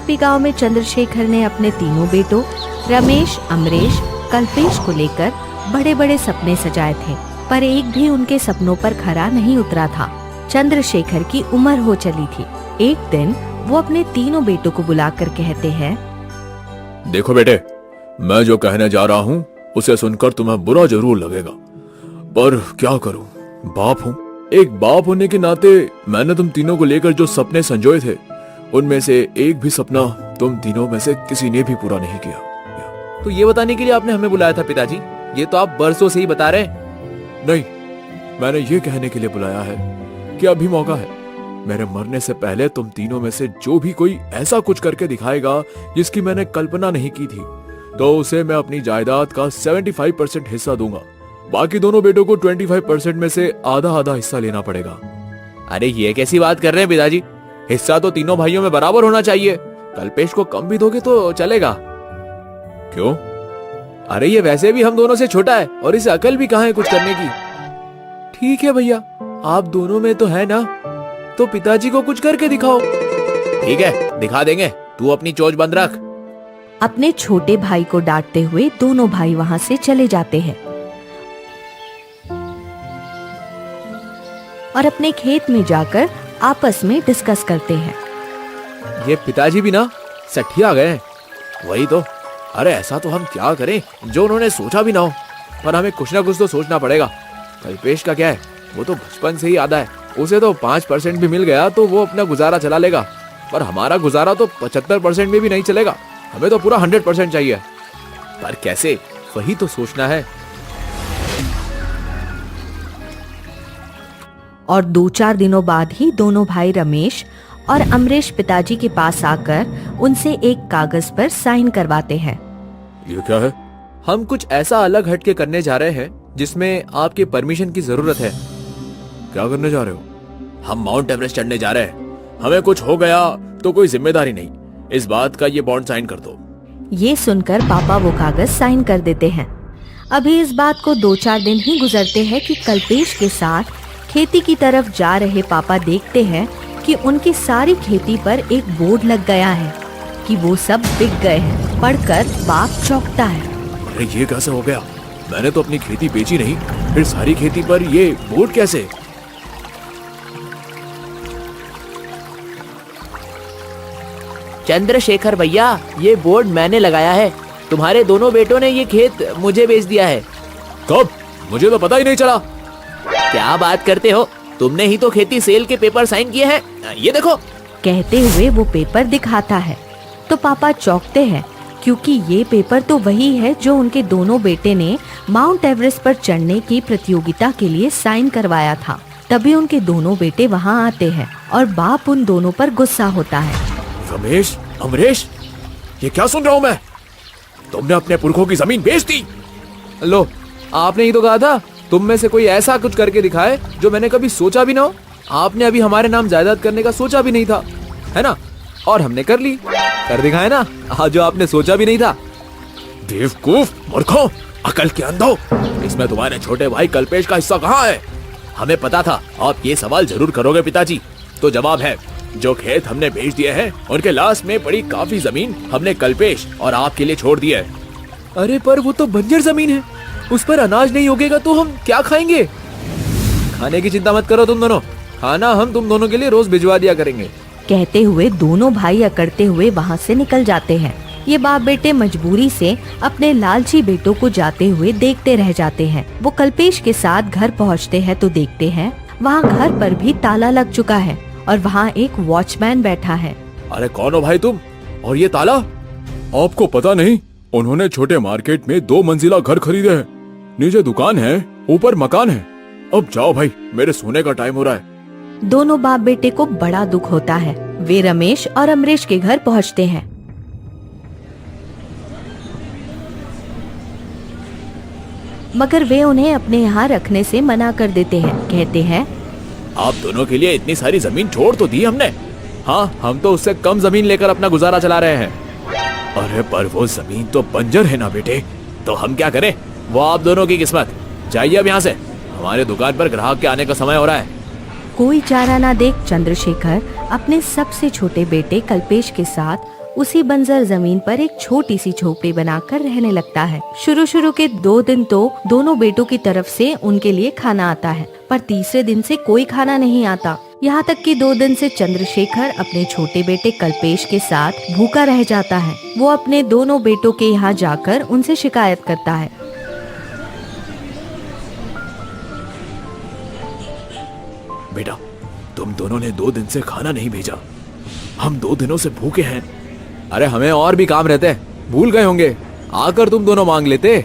पापी गांव में चंद्रशेखर ने अपने तीनों बेटों रमेश, अमरेश, कल्पेश को लेकर बड़े बड़े सपने सजाए थे, पर एक भी उनके सपनों पर खरा नहीं उतरा था। चंद्रशेखर की उम्र हो चली थी। एक दिन वो अपने तीनों बेटों को बुलाकर कहते हैं, देखो बेटे, मैं जो कहने जा रहा हूँ उसे सुनकर तुम्हें बुरा जरूर लगेगा, पर क्या करूँ, बाप हूँ। एक बाप होने के नाते मैंने तुम तीनों को लेकर जो सपने संजोए थे, उनमें से एक भी सपना तुम तीनों में से किसी ने भी पूरा नहीं किया। तो ये बताने के लिए आपने हमें बुलाया था पिताजी? ये तो आप बरसों से ही बता रहे हैं। नहीं, मैंने ये कहने के लिए बुलाया है कि अभी मौका है। मेरे मरने से पहले तुम तीनों में से जो भी कोई ऐसा कुछ करके दिखाएगा जिसकी मैंने कल्पना नहीं की थी, तो उसे मैं अपनी जायदाद का 75% हिस्सा दूंगा। बाकी दोनों बेटों को 25% में से आधा आधा हिस्सा लेना पड़ेगा। अरे ये कैसी बात कर रहे हैं पिताजी? हिस्सा तो तीनों भाइयों में बराबर होना चाहिए। कल्पेश को कम भी दोगे तो चलेगा। क्यों? अरे ये वैसे भी हम दोनों से छोटा है और इसे अकल भी कहाँ है कुछ करने की। ठीक है भैया, आप दोनों में तो है ना, तो पिताजी को कुछ करके दिखाओ। ठीक है, दिखा देंगे, तू अपनी चोंच बंद रख। अपने छोटे भाई को डांटते हुए दोनों भाई वहाँ से चले जाते हैं और अपने खेत में जाकर आपस में डिस्कस करते हैं। ये पिताजी भी ना सठिया गए हैं। वही तो। अरे ऐसा तो हम क्या करें जो उन्होंने सोचा भी ना हो, पर हमें कुछ ना कुछ तो सोचना पड़ेगा। कल्पेश का क्या है, वो तो बचपन से ही आदा है, उसे तो 5% भी मिल गया तो वो अपना गुजारा चला लेगा, पर हमारा गुजारा तो 75% में भी नहीं चलेगा। हमें तो पूरा 100% चाहिए। पर कैसे, वही तो सोचना है। और 2-4 दिनों बाद ही दोनों भाई रमेश और अमरेश पिताजी के पास आकर उनसे एक कागज पर साइन करवाते हैं। ये क्या है? हम कुछ ऐसा अलग हटके करने जा रहे हैं जिसमें आपके परमिशन की जरूरत है। क्या करने जा रहे हो? हम माउंट एवरेस्ट चढ़ने जा रहे हैं। हमें कुछ हो गया तो कोई जिम्मेदारी नहीं, इस बात का ये बॉन्ड साइन कर दो। ये सुनकर पापा वो कागज साइन कर देते हैं। अभी इस बात को 2-4 दिन ही गुजरते हैं कि कल्पेश के साथ खेती की तरफ जा रहे पापा देखते हैं कि उनकी सारी खेती पर एक बोर्ड लग गया है कि वो सब बिक गए हैं। पढ़कर बाप चौंकता है। अरे ये कैसे हो गया? मैंने तो अपनी खेती बेची नहीं, फिर सारी खेती पर ये बोर्ड कैसे? चंद्रशेखर भैया, ये बोर्ड मैंने लगाया है। तुम्हारे दोनों बेटों ने ये खेत मुझे बेच दिया है। कब? मुझे तो पता ही नहीं चला। क्या बात करते हो? तुमने ही तो खेती सेल के पेपर साइन किए हैं, ये देखो। कहते हुए वो पेपर दिखाता है तो पापा चौंकते हैं, क्योंकि ये पेपर तो वही है जो उनके दोनों बेटे ने माउंट एवरेस्ट पर चढ़ने की प्रतियोगिता के लिए साइन करवाया था। तभी उनके दोनों बेटे वहाँ आते हैं और बाप उन दोनों पर गुस्सा होता है। रमेश, अमरेश, ये क्या सुन रहा हूँ मैं? तुमने अपने पुरखों की जमीन बेच दी। लो, आपने ही तो कहा था तुम में से कोई ऐसा कुछ करके दिखाए जो मैंने कभी सोचा भी ना हो। आपने अभी हमारे नाम जायदाद करने का सोचा भी नहीं था, है ना? और हमने कर ली, कर दिखाए ना, आज जो आपने सोचा भी नहीं था। बेवकूफ, मूर्खों, अकल के अंधों, इसमें तुम्हारे छोटे भाई कल्पेश का हिस्सा कहाँ है? हमें पता था आप ये सवाल जरूर करोगे पिताजी, तो जवाब है, जो खेत हमने बेच दिए हैं उनके लास्ट में पड़ी काफी जमीन हमने कल्पेश और आपके लिए छोड़ दी है। अरे पर वो तो बंजर जमीन है, उस पर अनाज नहीं उगेगा तो हम क्या खाएंगे? खाने की चिंता मत करो तुम दोनों, खाना हम तुम दोनों के लिए रोज भिजवा दिया करेंगे। कहते हुए दोनों भाई अकड़ते हुए वहाँ से निकल जाते हैं। ये बाप बेटे मजबूरी से अपने लालची बेटों को जाते हुए देखते रह जाते हैं। वो कल्पेश के साथ घर पहुँचते हैं तो देखते हैं वहाँ घर पर भी ताला लग चुका है और वहाँ एक वॉचमैन बैठा है। अरे कौन हो भाई तुम? और ये ताला? आपको पता नहीं, उन्होंने छोटे मार्केट में 2 मंजिला घर खरीदे हैं। नीचे दुकान है, ऊपर मकान है। अब जाओ भाई, मेरे सोने का टाइम हो रहा है। दोनों बाप बेटे को बड़ा दुख होता है। वे रमेश और अमरेश के घर पहुँचते हैं। मगर वे उन्हें अपने यहाँ रखने से मना कर देते हैं। कहते हैं, आप दोनों के लिए इतनी सारी जमीन छोड़ तो दी हमने। हाँ, हम तो उससे कम जमीन लेकर अपना गुजारा चला रहे हैं। अरे पर वो जमीन तो बंजर है ना बेटे। तो हम क्या करें? वो आप दोनों की किस्मत। जाइए अब यहाँ से, हमारे दुकान पर ग्राहक के आने का समय हो रहा है। कोई चारा ना देख चंद्रशेखर अपने सबसे छोटे बेटे कल्पेश के साथ उसी बंजर जमीन पर एक छोटी सी झोपड़ी बनाकर रहने लगता है। शुरू के 2 दिन तो दोनों बेटों की तरफ से उनके लिए खाना आता है, पर तीसरे दिन से कोई खाना नहीं आता। यहाँ तक कि 2 दिन से चंद्रशेखर अपने छोटे बेटे कल्पेश के साथ भूखा रह जाता है। वो अपने दोनों बेटों के यहाँ जाकर उनसे शिकायत करता है। बेटा, तुम दोनों ने 2 दिन से खाना नहीं भेजा। हम 2 दिनों से भूखे हैं। अरे हमें और भी काम रहते हैं, भूल गए होंगे। आकर तुम दोनों मांग लेते।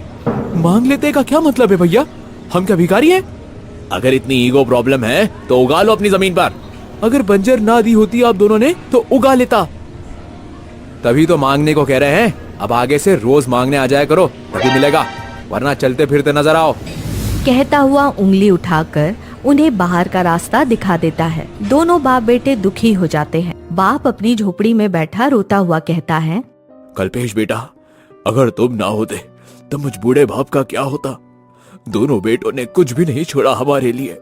मांग लेते का क्या मतलब है भैया? हम क्या भिखारी हैं? अगर इतनी ईगो प्रॉब्लम है तो उगा लो अपनी जमीन पर। अगर बंजर ना दी होती आप दोनों ने तो उगा लेता। तभी तो मांगने को कह रहे हैं। अब आगे से रोज मांगने आ जाया करो, तभी मिलेगा, वरना चलते फिरते नजर आओ। कहता हुआ उंगली उठाकर उन्हें बाहर का रास्ता दिखा देता है। दोनों बाप बेटे दुखी हो जाते हैं। बाप अपनी झोपड़ी में बैठा रोता हुआ कहता है, कल्पेश बेटा, अगर तुम ना होते तो मुझ बूढ़े बाप का क्या होता? दोनों बेटों ने कुछ भी नहीं छोड़ा हमारे लिए,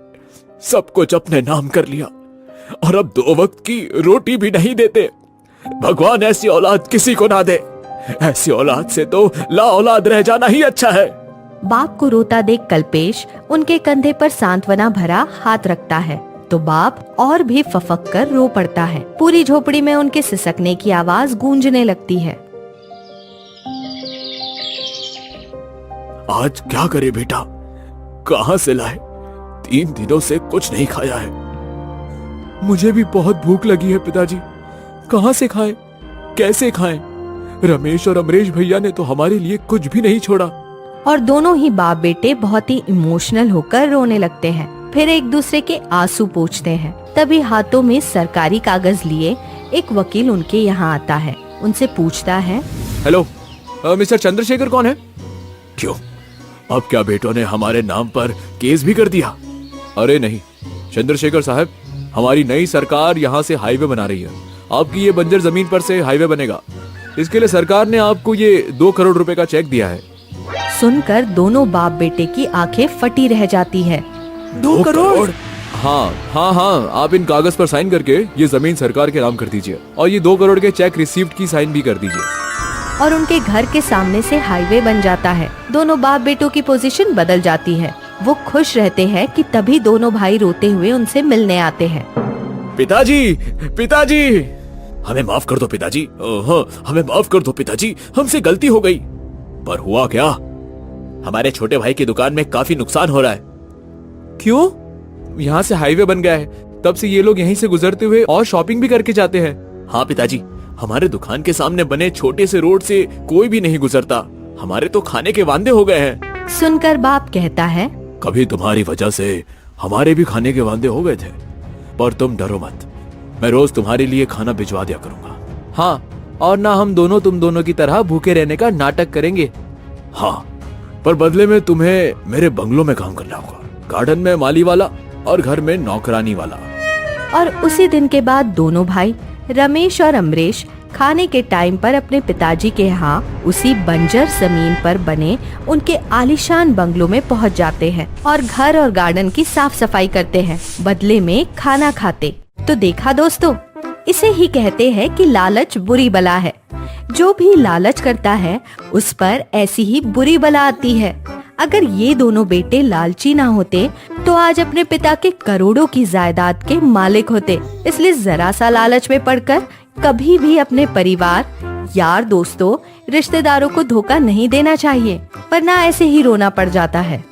सब कुछ अपने नाम कर लिया और अब 2 वक्त की रोटी भी नहीं देते। भगवान ऐसी औलाद किसी को ना दे। ऐसी औलाद से तो ला औलाद रह जाना ही अच्छा है। बाप को रोता देख कल्पेश उनके कंधे पर सांत्वना भरा हाथ रखता है तो बाप और भी फफक कर रो पड़ता है। पूरी झोपड़ी में उनके सिसकने की आवाज गूंजने लगती है। आज क्या करे बेटा, कहां से लाए? 3 दिनों से कुछ नहीं खाया है। मुझे भी बहुत भूख लगी है पिताजी, कहां से खाएं, कैसे खाएं? रमेश और अमरेश भैया ने तो हमारे लिए कुछ भी नहीं छोड़ा। और दोनों ही बाप बेटे बहुत ही इमोशनल होकर रोने लगते हैं। फिर एक दूसरे के आंसू पोंछते हैं। तभी हाथों में सरकारी कागज लिए एक वकील उनके यहाँ आता है। उनसे पूछता है, हेलो, मिस्टर चंद्रशेखर कौन है? क्यों, अब क्या बेटों ने हमारे नाम पर केस भी कर दिया? अरे नहीं चंद्रशेखर साहब, हमारी नई सरकार यहाँ से हाईवे बना रही है। आपकी ये बंजर जमीन पर से हाईवे बनेगा। इसके लिए सरकार ने आपको ये 2 करोड़ रुपए का चेक दिया है। सुनकर दोनों बाप बेटे की आंखें फटी रह जाती है। 2 करोड़? हाँ हाँ हाँ, आप इन कागज पर साइन करके ये जमीन सरकार के नाम कर दीजिए और ये 2 करोड़ के चेक रिसीप्ट की साइन भी कर दीजिए। और उनके घर के सामने से हाईवे बन जाता है। दोनों बाप बेटों की पोजीशन बदल जाती है। वो खुश रहते हैं कि तभी दोनों भाई रोते हुए उनसे मिलने आते हैं। पिताजी, पिताजी, हमें माफ कर दो पिताजी। हमें माफ कर दो पिताजी, हमसे गलती हो गई। पर हुआ क्या? हमारे छोटे भाई की दुकान में काफी नुकसान हो रहा है। क्यों? यहाँ से हाईवे बन गया है, तब से ये लोग यहीं से गुजरते हुए और शॉपिंग भी करके जाते हैं। हाँ पिताजी, हमारे दुकान के सामने बने छोटे से रोड से कोई भी नहीं गुजरता। हमारे तो खाने के वांदे हो गए हैं। सुनकर बाप कहता है, कभी तुम्हारी वजह से हमारे भी खाने के वांदे हो गए थे, पर तुम डरो मत, मैं रोज तुम्हारे लिए खाना भिजवा दिया करूंगा। हाँ, और ना हम दोनों तुम दोनों की तरह भूखे रहने का नाटक करेंगे। हाँ, पर बदले में तुम्हें मेरे बंगलों में काम करना होगा, गार्डन में माली वाला और घर में नौकरानी वाला। और उसी दिन के बाद दोनों भाई रमेश और अमरेश खाने के टाइम पर अपने पिताजी के यहाँ उसी बंजर जमीन पर बने उनके आलीशान बंगलों में पहुँच जाते हैं और घर और गार्डन की साफ सफाई करते हैं, बदले में खाना खाते। तो देखा दोस्तों, इसे ही कहते हैं कि लालच बुरी बला है। जो भी लालच करता है उस पर ऐसी ही बुरी बला आती है। अगर ये दोनों बेटे लालची ना होते तो आज अपने पिता के करोड़ों की जायदाद के मालिक होते। इसलिए जरा सा लालच में पड़कर कभी भी अपने परिवार, यार, दोस्तों, रिश्तेदारों को धोखा नहीं देना चाहिए, वरना ऐसे ही रोना पड़ जाता है।